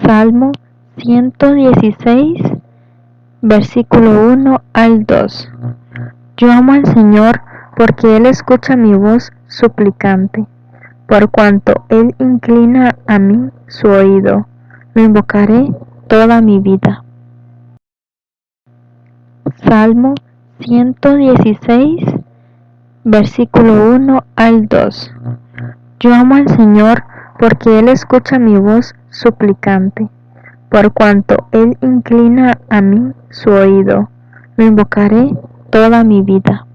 Salmo 116, versículo 1 al 2. Yo amo al Señor porque Él escucha mi voz suplicante, por cuanto Él inclina a mí su oído. Lo invocaré toda mi vida. Salmo 116, versículo 1 al 2. Yo amo al Señor porque Él escucha mi voz suplicante, por cuanto Él inclina a mí su oído. Lo invocaré toda mi vida.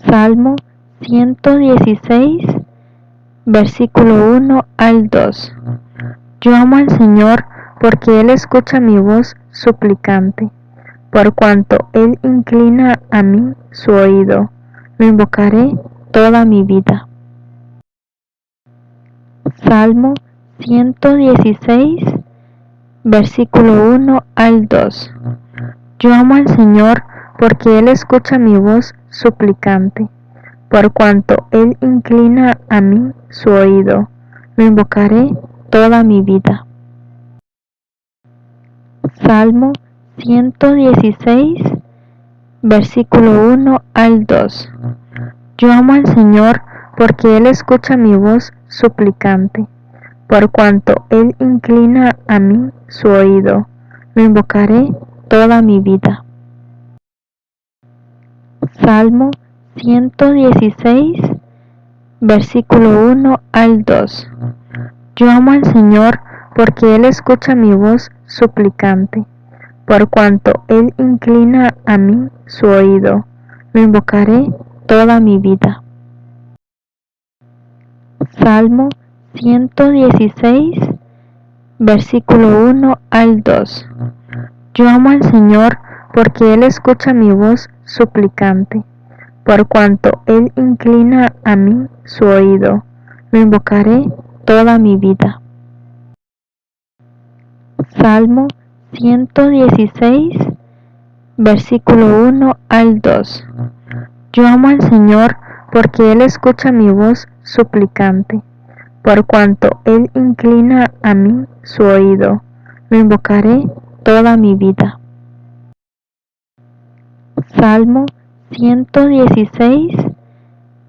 Salmo 116, versículo 1 al 2. Yo amo al Señor porque Él escucha mi voz suplicante, por cuanto Él inclina a mí su oído. Lo invocaré toda mi vida. Salmo 116, versículo 1 al 2. Yo amo al Señor porque Él escucha mi voz suplicante, por cuanto Él inclina a mí su oído. Lo invocaré toda mi vida. Salmo 116, versículo 1 al 2. Yo amo al Señor porque Él escucha mi voz suplicante, por cuanto Él inclina a mí su oído. Lo invocaré toda mi vida. Salmo 116, versículo 1 al 2. Yo amo al Señor porque Él escucha mi voz suplicante, por cuanto Él inclina a mí su oído. Lo invocaré toda mi vida. Salmo 116, versículo 1 al 2. Yo amo al Señor porque Él escucha mi voz suplicante, por cuanto Él inclina a mí su oído. Lo invocaré toda mi vida. Salmo 116, versículo 1 al 2. Yo amo al Señor porque Él escucha mi voz suplicante, por cuanto Él inclina a mí su oído. Lo invocaré toda mi vida. Salmo 116,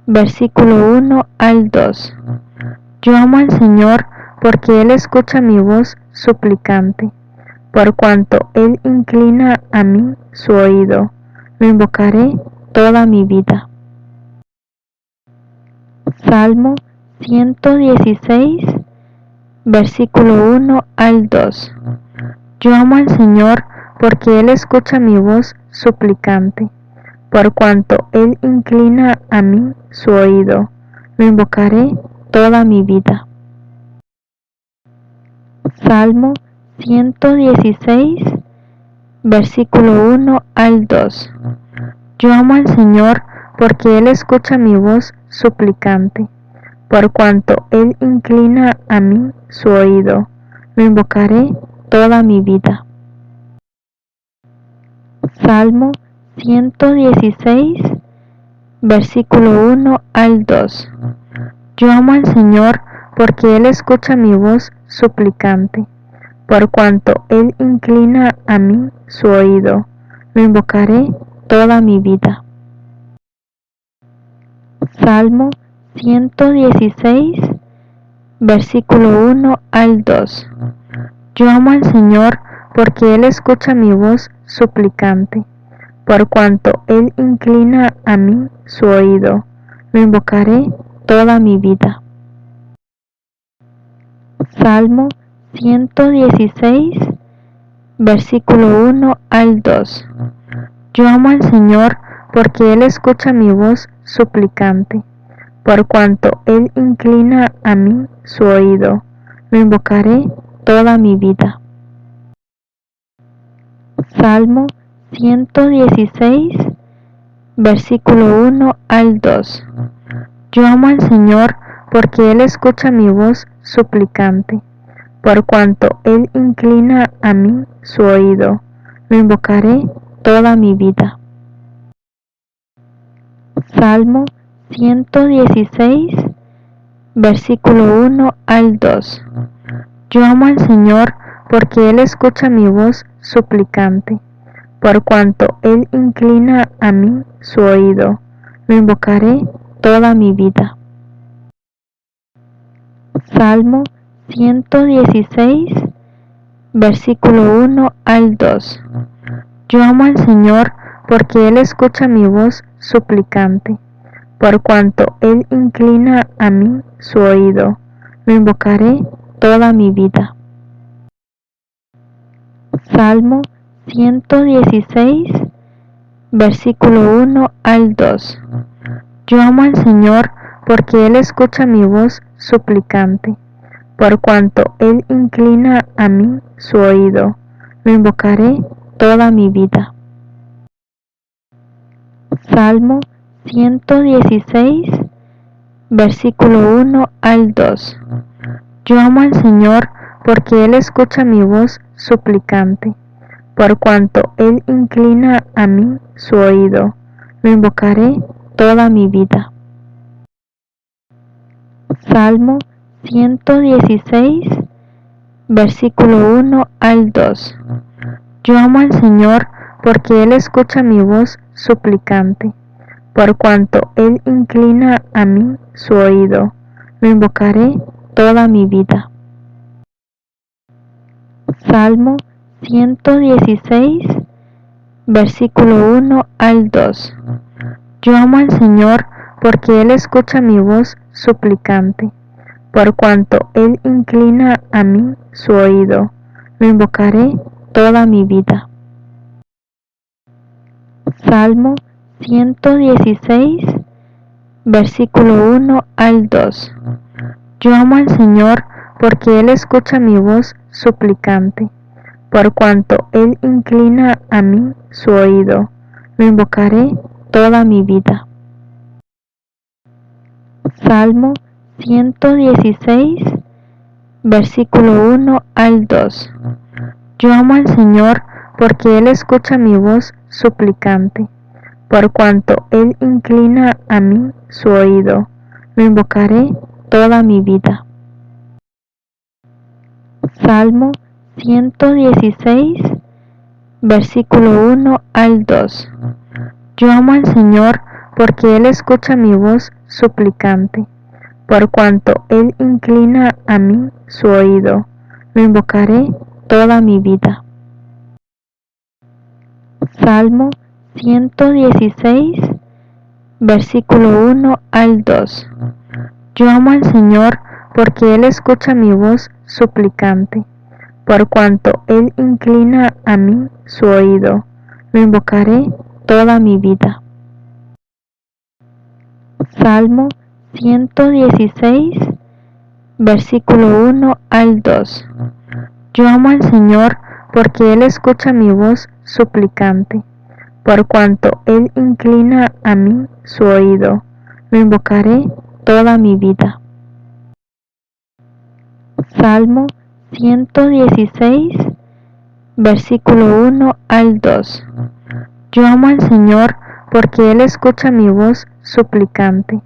versículo 1 al 2. Yo amo al Señor porque Él escucha mi voz suplicante, por cuanto Él inclina a mí su oído. Lo invocaré toda mi vida. Salmo 116, versículo 1 al 2. Yo amo al Señor porque Él escucha mi voz suplicante, por cuanto Él inclina a mí su oído. Lo invocaré toda mi vida. Salmo 116, versículo 1 al 2. Yo amo al Señor porque Él escucha mi voz suplicante, por cuanto Él inclina a mí su oído. Lo invocaré toda mi vida. Salmo 116, versículo 1 al 2. Yo amo al Señor porque Él escucha mi voz suplicante, por cuanto Él inclina a mí su oído. Lo invocaré toda mi vida. Salmo 116, versículo 1 al 2. Yo amo al Señor porque Él escucha mi voz suplicante, por cuanto Él inclina a mí su oído. Lo invocaré toda mi vida. Salmo 116, versículo 1 al 2. Yo amo al Señor porque Él escucha mi voz suplicante, por cuanto Él inclina a mí su oído. Lo invocaré toda mi vida. Salmo 116, versículo 1 al 2. Yo amo al Señor porque Él escucha mi voz suplicante, por cuanto Él inclina a mí su oído. Lo invocaré toda mi vida. Salmo 116, versículo 1 al 2. Yo amo al Señor porque Él escucha mi voz suplicante. Por cuanto Él inclina a mí su oído, lo invocaré toda mi vida. Salmo 116, versículo 1 al 2. Yo amo al Señor porque Él escucha mi voz suplicante. Por cuanto Él inclina a mí su oído, lo invocaré toda mi vida. Salmo 116, versículo 1 al 2. Yo amo al Señor porque Él escucha mi voz suplicante. Por cuanto Él inclina a mí su oído, lo invocaré toda mi vida. Salmo 116, versículo 1 al 2. Yo amo al Señor porque Él escucha mi voz suplicante. Por cuanto Él inclina a mí su oído, lo invocaré toda mi vida. Salmo 116, versículo 1 al 2. Yo amo al Señor porque Él escucha mi voz suplicante. Por cuanto Él inclina a mí su oído, lo invocaré toda mi vida. Salmo 116, versículo 1 al 2. Yo amo al Señor porque Él escucha mi voz suplicante. Por cuanto Él inclina a mí su oído, lo invocaré toda mi vida. Salmo 116, versículo 1 al 2. Yo amo al Señor porque Él escucha mi voz suplicante. Por cuanto Él inclina a mí su oído, lo invocaré toda mi vida. Salmo 116, versículo 1 al 2. Yo amo al Señor porque Él escucha mi voz suplicante. Por cuanto Él inclina a mí su oído, lo invocaré toda mi vida. Salmo 116, versículo 1 al 2. Yo amo al Señor porque Él escucha mi voz suplicante. Por cuanto Él inclina a mí su oído, lo invocaré toda mi vida. Salmo 116, versículo 1 al 2. Yo amo al Señor porque Él escucha mi voz suplicante. Por cuanto Él inclina a mí su oído, lo invocaré toda mi vida. Salmo 116, versículo 1 al 2. Yo amo al Señor porque Él escucha mi voz suplicante. Por cuanto Él inclina a mí su oído, lo invocaré toda mi vida. Salmo 116, versículo 1 al 2. Yo amo al Señor porque Él escucha mi voz suplicante.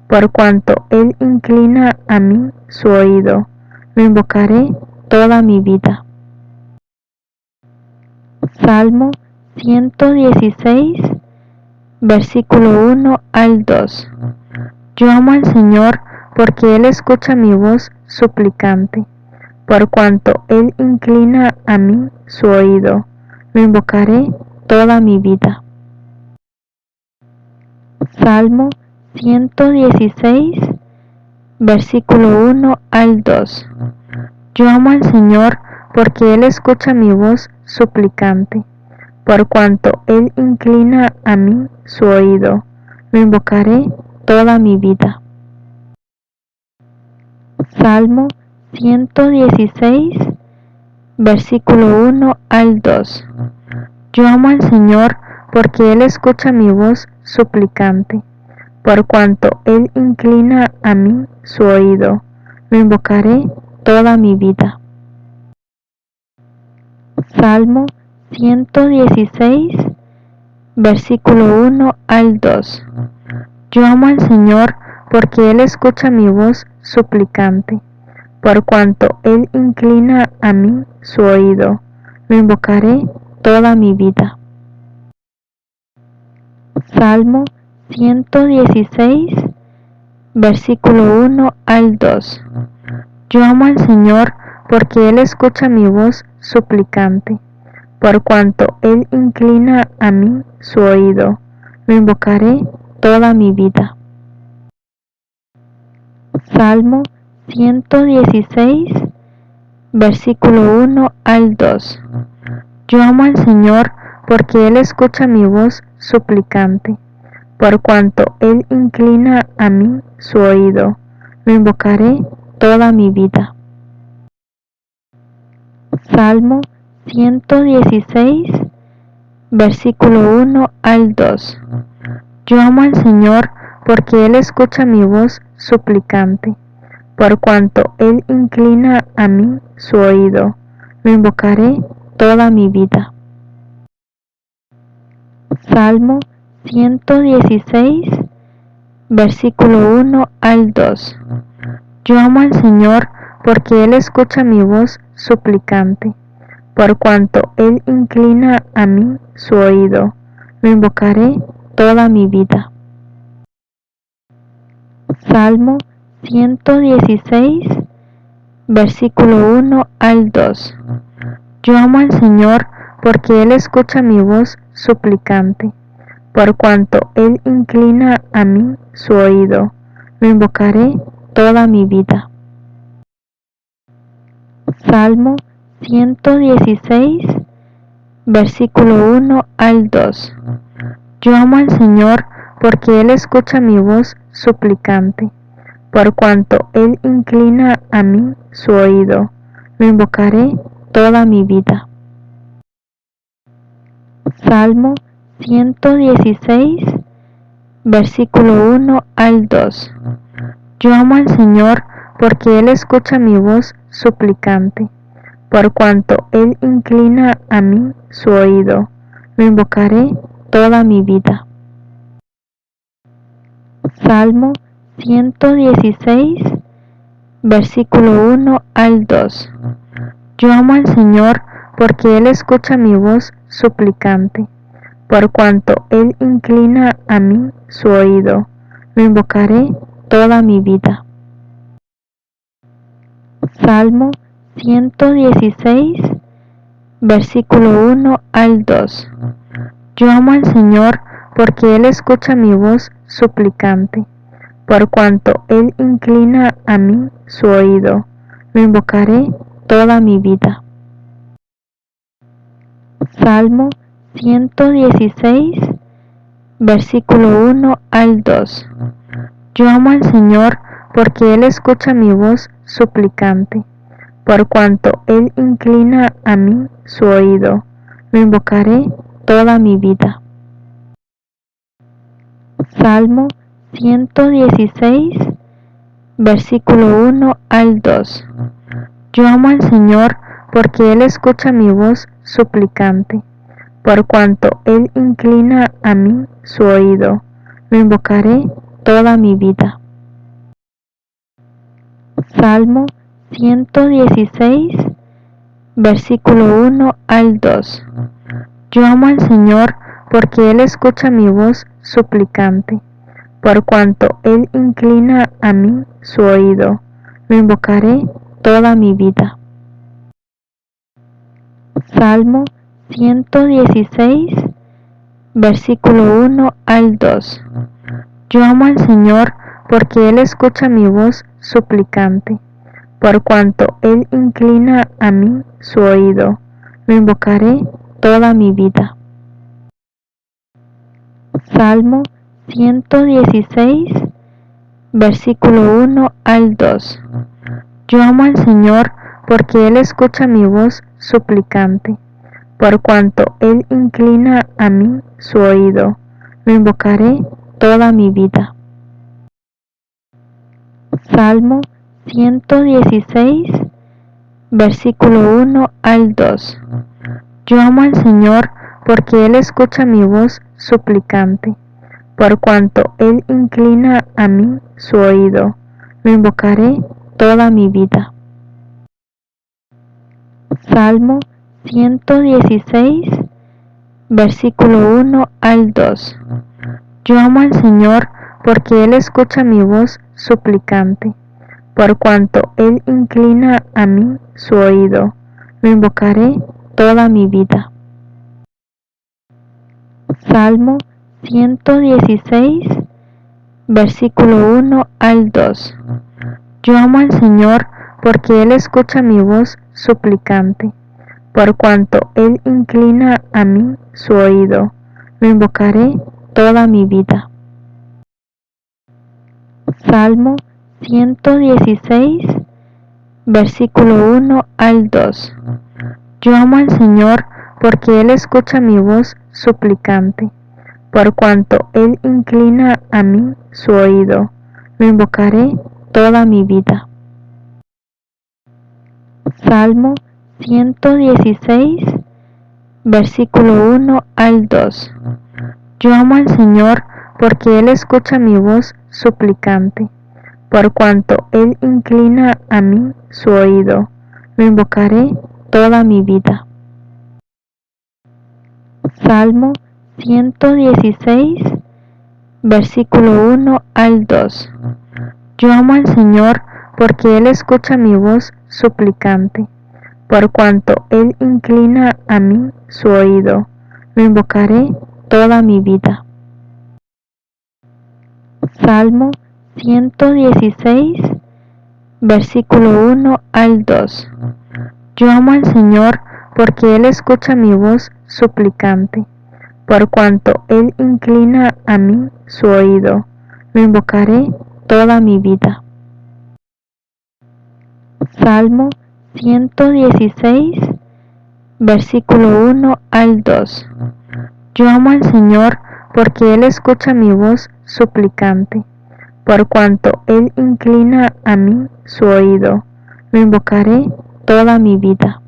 Por cuanto Él inclina a mí su oído, lo invocaré toda mi vida. Salmo 116, versículo 1 al 2. Yo amo al Señor porque Él escucha mi voz suplicante. Por cuanto Él inclina a mí su oído, lo invocaré toda mi vida. Salmo 116, versículo 1 al 2. Yo amo al Señor porque Él escucha mi voz suplicante. Por cuanto Él inclina a mí su oído, lo invocaré toda mi vida. Salmo 116, versículo 1 al 2. Yo amo al Señor porque Él escucha mi voz suplicante. Por cuanto Él inclina a mí su oído, lo invocaré toda mi vida. Salmo 116, versículo 1 al 2. Yo amo al Señor porque Él escucha mi voz suplicante. por cuanto Él inclina a mí su oído. Lo invocaré toda mi vida. Salmo 116, versículo 1 al 2. Yo amo al Señor porque Él escucha mi voz suplicante, por cuanto Él inclina a mí su oído. Lo invocaré toda mi vida. Salmo 116, versículo 1 al 2. Yo amo al Señor porque Él escucha mi voz suplicante, por cuanto Él inclina a mí su oído. Lo invocaré toda mi vida. Salmo 116, versículo 1 al 2. Yo amo al Señor porque Él escucha mi voz suplicante, por cuanto Él inclina a mí su oído. Lo invocaré toda mi vida. Salmo 116, versículo 1 al 2. Yo amo al Señor porque Él escucha mi voz suplicante, por cuanto Él inclina a mí su oído. Lo invocaré toda mi vida. Salmo 116, versículo 1 al 2. Yo amo al Señor porque Él escucha mi voz suplicante, por cuanto Él inclina a mí su oído. Lo invocaré toda mi vida. Salmo 116, versículo 1 al 2. Yo amo al Señor porque Él escucha mi voz suplicante, por cuanto Él inclina a mí su oído. Lo invocaré toda mi vida. Salmo 116, versículo 1 al 2. Yo amo al Señor porque Él escucha mi voz suplicante, por cuanto Él inclina a mí su oído. Lo invocaré toda mi vida. Salmo 116, versículo 1 al 2. Yo amo al Señor porque Él escucha mi voz suplicante, por cuanto Él inclina a mí su oído. Lo invocaré toda mi vida. Salmo 116, versículo 1 al 2. Yo amo al Señor porque Él escucha mi voz suplicante, por cuanto Él inclina a mí su oído. Lo invocaré toda mi vida. Salmo 116, versículo 1 al 2. Yo amo al Señor porque Él escucha mi voz suplicante, por cuanto Él inclina a mí su oído. Lo invocaré toda mi vida. Salmo 116, versículo 1 al 2. Yo amo al Señor porque Él escucha mi voz suplicante, por cuanto Él inclina a mí su oído. Lo invocaré toda mi vida. Salmo 116, versículo 1 al 2. Yo amo al Señor porque Él escucha mi voz suplicante, por cuanto Él inclina a mí su oído. Lo invocaré toda mi vida. Salmo 116, versículo 1 al 2. Yo amo al Señor porque Él escucha mi voz suplicante, por cuanto Él inclina a mí su oído. Lo invocaré toda mi vida. Salmo 116, versículo 1 al 2. Yo amo al Señor porque Él escucha mi voz suplicante, por cuanto Él inclina a mí su oído. Lo invocaré toda mi vida. Salmo 116, versículo 1 al 2. Yo amo al Señor porque Él escucha mi voz suplicante, por cuanto Él inclina a mí su oído. Lo invocaré toda mi vida. Salmo 116, versículo 1 al 2. Yo amo al Señor porque Él escucha mi voz suplicante. Por cuanto Él inclina a mí su oído, lo invocaré toda mi vida. Salmo 116, versículo 1 al 2. Yo amo al Señor porque Él escucha mi voz suplicante. Por cuanto Él inclina a mí su oído, lo invocaré toda mi vida. Salmo 116, versículo 1 al 2. Yo amo al Señor porque Él escucha mi voz suplicante. Por cuanto Él inclina a mí su oído, lo invocaré toda mi vida. Salmo 116, versículo 1 al 2. Yo amo al Señor porque Él escucha mi voz suplicante. Por cuanto Él inclina a mí su oído, lo invocaré toda mi vida. Salmo 116, versículo 1 al 2. Yo amo al Señor porque Él escucha mi voz suplicante. Por cuanto Él inclina a mí su oído, lo invocaré toda mi vida. Salmo 116, versículo 1 al 2. Yo amo al Señor porque Él escucha mi voz suplicante. Por cuanto Él inclina a mí su oído, lo invocaré toda mi vida. Salmo 116, versículo 1 al 2. Yo amo al Señor porque Él escucha mi voz suplicante. Por cuanto Él inclina a mí su oído, lo invocaré toda mi vida.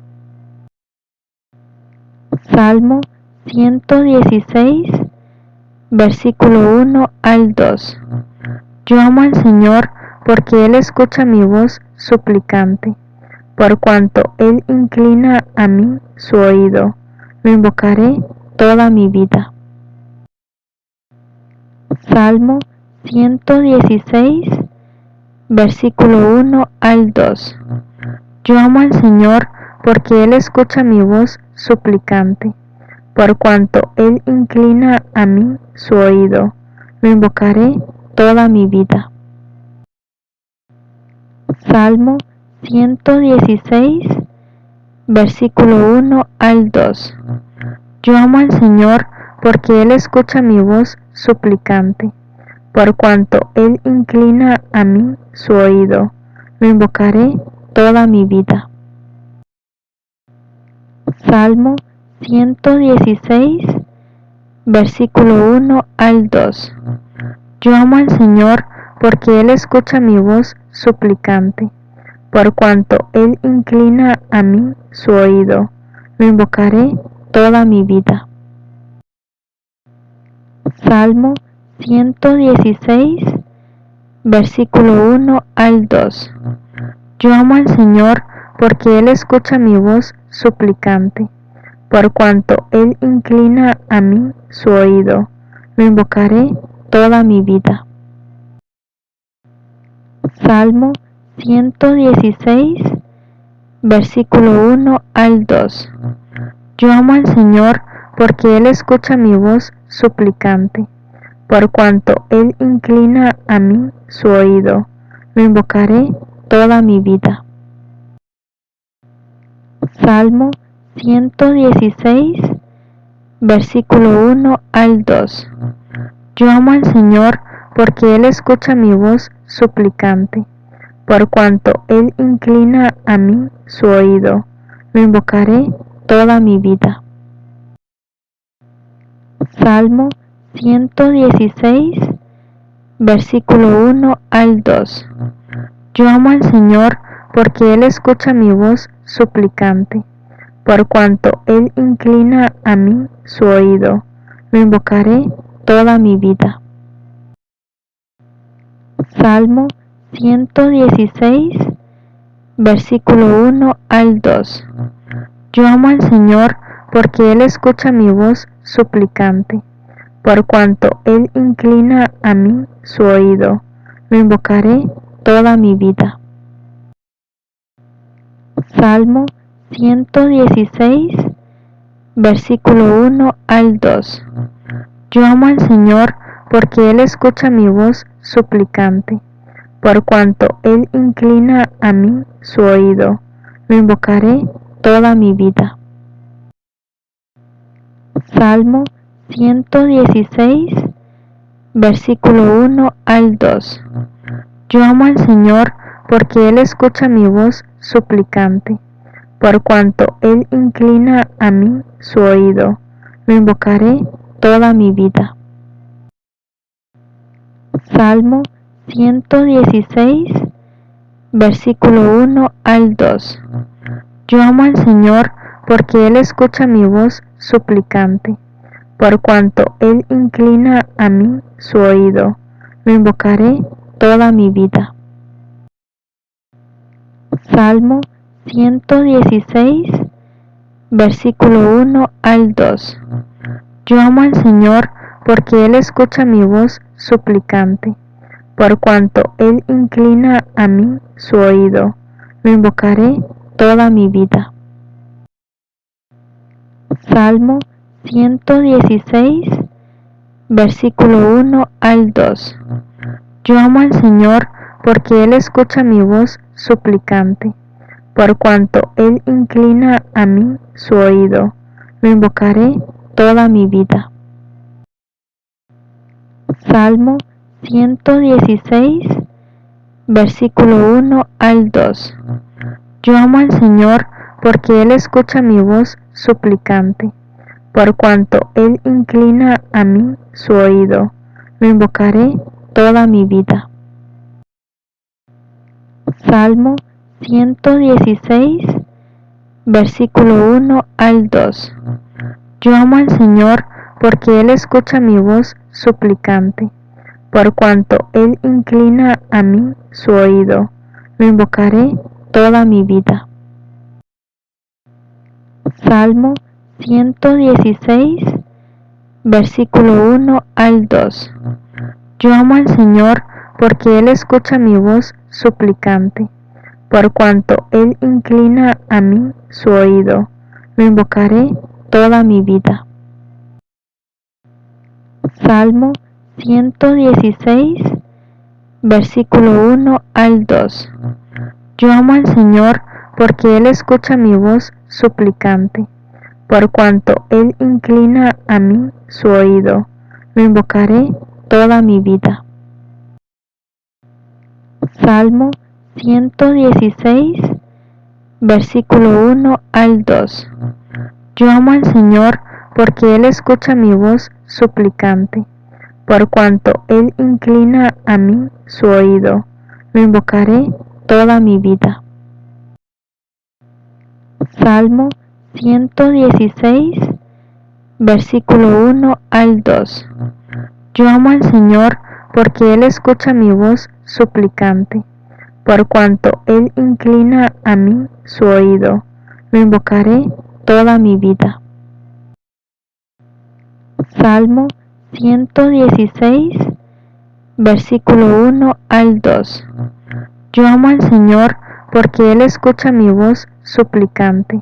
Salmo 116, versículo 1 al 2. Yo amo al Señor porque Él escucha mi voz suplicante. Por cuanto Él inclina a mí su oído, lo invocaré toda mi vida. Salmo 116, versículo 1 al 2. Yo amo al Señor porque Él escucha mi voz suplicante. Por cuanto Él inclina a mí su oído, lo invocaré toda mi vida. Salmo 116, versículo 1 al 2. Yo amo al Señor porque Él escucha mi voz suplicante. Por cuanto Él inclina a mí su oído, lo invocaré toda mi vida. Salmo 116, versículo 1 al 2. Yo amo al Señor porque Él escucha mi voz suplicante. Por cuanto Él inclina a mí su oído, lo invocaré toda mi vida. Salmo 116, versículo 1 al 2. Yo amo al Señor porque Él escucha mi voz suplicante. Por cuanto Él inclina a mí su oído, lo invocaré toda mi vida. Salmo 116, versículo 1 al 2. Yo amo al Señor porque Él escucha mi voz suplicante. Por cuanto Él inclina a mí su oído, lo invocaré toda mi vida. Salmo 116, versículo 1 al 2. Yo amo al Señor porque Él escucha mi voz suplicante. Por cuanto Él inclina a mí su oído, lo invocaré toda mi vida. Salmo 116, versículo 1 al 2. Yo amo al Señor porque Él escucha mi voz suplicante. Por cuanto Él inclina a mí su oído, lo invocaré toda mi vida. Salmo 116, versículo 1 al 2. Yo amo al Señor porque Él escucha mi voz suplicante. Por cuanto Él inclina a mí su oído, lo invocaré toda mi vida. Salmo 116, versículo 1 al 2. Yo amo al Señor porque Él escucha mi voz suplicante. Por cuanto Él inclina a mí su oído, lo invocaré toda mi vida. Salmo 116, versículo 1 al 2. Yo amo al Señor porque Él escucha mi voz suplicante. Por cuanto Él inclina a mí su oído, lo invocaré toda mi vida. Salmo 116, versículo 1 al 2. Yo amo al Señor porque Él escucha mi voz suplicante. Por cuanto Él inclina a mí su oído, lo invocaré toda mi vida. Salmo 116, versículo 1 al 2. Yo amo al Señor porque Él escucha mi voz suplicante. Por cuanto Él inclina a mí su oído, lo invocaré toda mi vida. Salmo 116, versículo 1 al 2. Yo amo al Señor porque Él escucha mi voz suplicante. Por cuanto Él inclina a mí su oído, lo invocaré toda mi vida. Salmo 116, versículo 1 al 2. Yo amo al Señor porque Él escucha mi voz suplicante. Por cuanto Él inclina a mí su oído, lo invocaré toda mi vida. Salmo 116, versículo 1 al 2. Yo amo al Señor porque Él escucha mi voz suplicante. Por cuanto Él inclina a mí su oído, lo invocaré toda mi vida. Salmo 116, versículo 1 al 2. Yo amo al Señor porque Él escucha mi voz suplicante. Por cuanto Él inclina a mí su oído, lo invocaré toda mi vida. Salmo 116, versículo 1 al 2. Yo amo al Señor porque Él escucha mi voz suplicante. Por cuanto Él inclina a mí su oído, lo invocaré toda mi vida. Salmo 116, versículo 1 al 2. Yo amo al Señor porque Él escucha mi voz suplicante. Por cuanto Él inclina a mí su oído, lo invocaré toda mi vida. Salmo 116, versículo 1 al 2. Yo amo al Señor porque Él escucha mi voz suplicante. Por cuanto Él inclina a mí su oído, lo invocaré toda mi vida. Salmo 116, versículo 1 al 2. Yo amo al Señor porque Él escucha mi voz suplicante.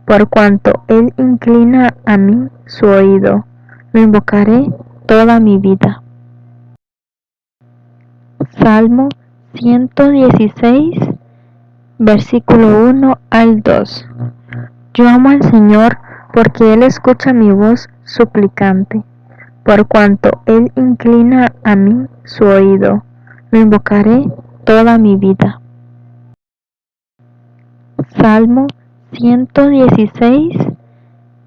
Por cuanto Él inclina a mí su oído, lo invocaré toda mi vida. Salmo 116, versículo 1 al 2. Yo amo al Señor porque Él escucha mi voz suplicante. Por cuanto Él inclina a mí su oído, lo invocaré toda mi vida. Salmo 116,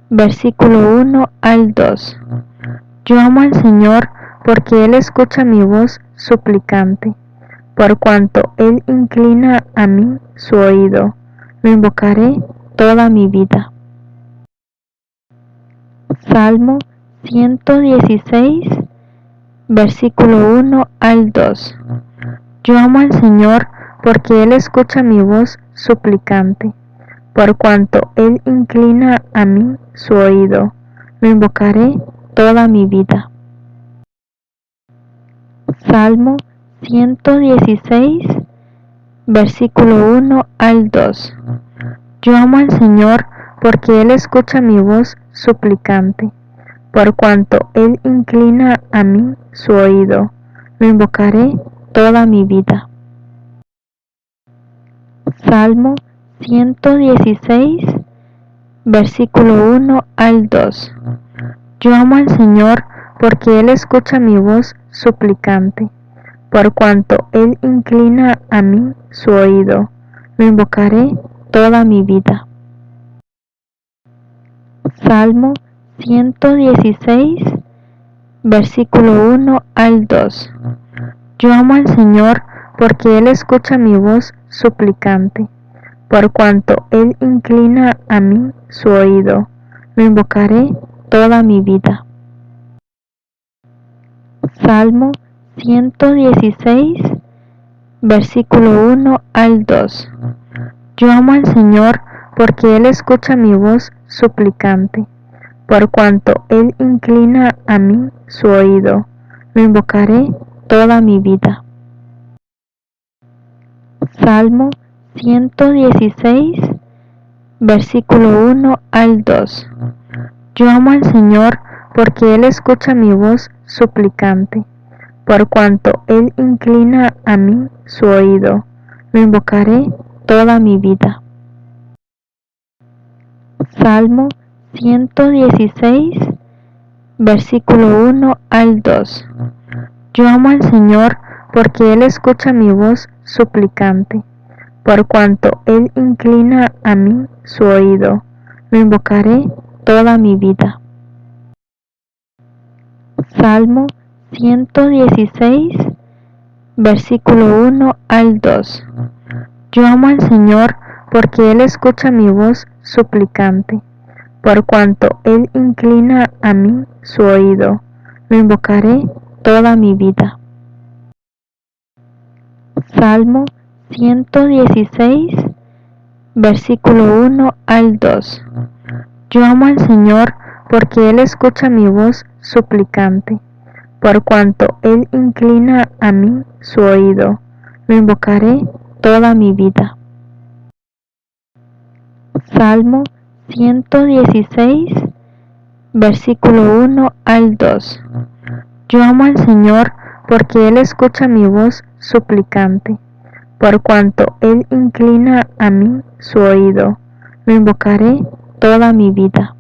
versículo 1 al 2. Yo amo al Señor porque Él escucha mi voz suplicante. Por cuanto Él inclina a mí su oído, lo invocaré toda mi vida. Salmo 116, versículo 1 al 2. Yo amo al Señor porque Él escucha mi voz suplicante. por cuanto Él inclina a mí su oído. Lo invocaré toda mi vida. Salmo 116, versículo 1 al 2. Yo amo al Señor porque Él escucha mi voz suplicante, por cuanto Él inclina a mí su oído. Lo invocaré toda mi vida. Salmo 116, versículo 1 al 2. Yo amo al Señor porque Él escucha mi voz suplicante, por cuanto Él inclina a mí su oído. Lo invocaré toda mi vida. Salmo 116, versículo 1 al 2. Yo amo al Señor porque Él escucha mi voz suplicante, por cuanto Él inclina a mí su oído. Lo invocaré toda mi vida. Salmo 116, versículo 1 al 2. Yo amo al Señor porque Él escucha mi voz suplicante, por cuanto Él inclina a mí su oído. Lo invocaré toda mi vida. Salmo 116, versículo 1 al 2. Yo amo al Señor porque Él escucha mi voz suplicante, por cuanto Él inclina a mí su oído. Lo invocaré toda mi vida. Salmo 116, versículo 1 al 2. Yo amo al Señor porque Él escucha mi voz suplicante, por cuanto Él inclina a mí su oído. Lo invocaré toda mi vida. Salmo 116, versículo 1 al 2. Yo amo al Señor porque Él escucha mi voz suplicante, por cuanto Él inclina a mí su oído. Lo invocaré toda mi vida. Salmo 116, versículo 1 al 2. Yo amo al Señor porque Él escucha mi voz suplicante, por cuanto Él inclina a mí su oído. Lo invocaré toda mi vida. Salmo 116, versículo 1 al 2. Yo amo al Señor porque Él escucha mi voz suplicante, por cuanto Él inclina a mí su oído. Lo invocaré toda mi vida.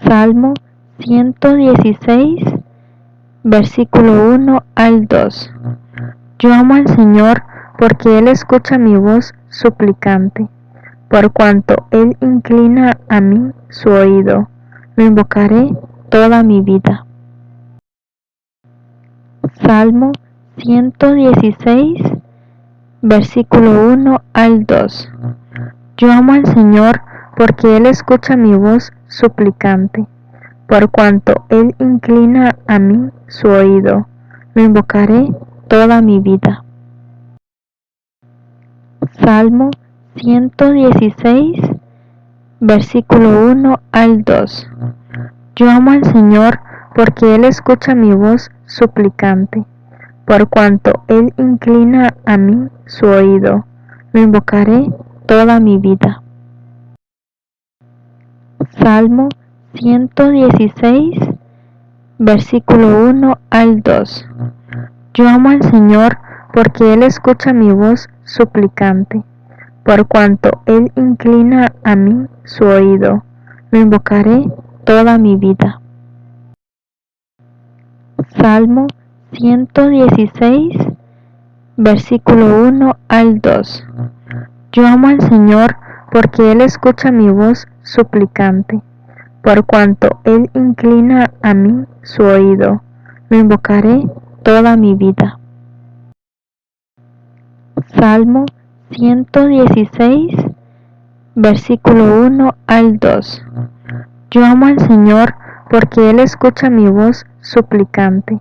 Salmo 116, versículo 1 al 2. Yo amo al Señor porque Él escucha mi voz suplicante, por cuanto Él inclina a mí su oído. Lo invocaré toda mi vida. Salmo 116, versículo 1 al 2. Yo amo al Señor porque Él escucha mi voz suplicante, por cuanto Él inclina a mí su oído. Lo invocaré toda mi vida. Salmo 116, versículo 1 al 2. Yo amo al Señor porque Él escucha mi voz suplicante, por cuanto Él inclina a mí su oído. Lo invocaré toda mi vida. Salmo 116, versículo 1 al 2. Yo amo al Señor porque Él escucha mi voz suplicante, por cuanto Él inclina a mí su oído. Lo invocaré toda mi vida. Salmo 116, versículo 1 al 2. Yo amo al Señor porque Él escucha mi voz suplicante, por cuanto Él inclina a mí su oído. Lo invocaré toda mi vida. Salmo 116, versículo 1 al 2. Yo amo al Señor porque Él escucha mi voz suplicante,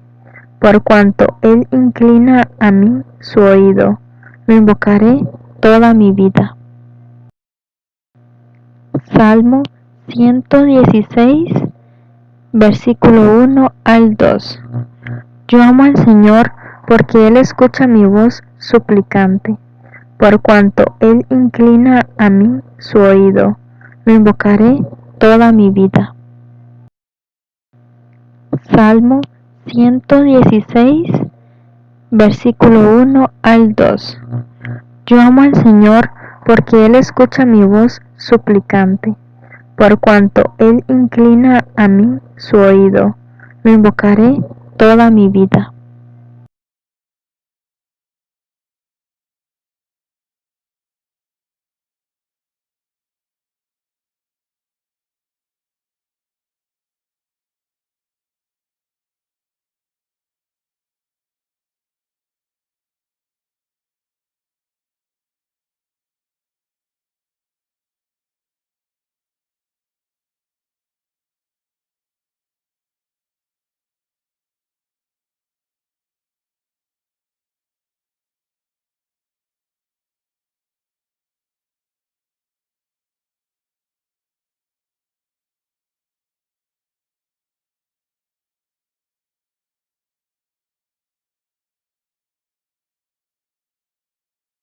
por cuanto Él inclina a mí su oído. Lo invocaré toda mi vida. Salmo 116, versículo 1 al 2. Yo amo al Señor porque Él escucha mi voz suplicante. Por cuanto Él inclina a mí su oído, lo invocaré toda mi vida. Salmo 116, versículo 1 al 2. Yo amo al Señor porque Él escucha mi voz suplicante. Por cuanto Él inclina a mí su oído, lo invocaré toda mi vida.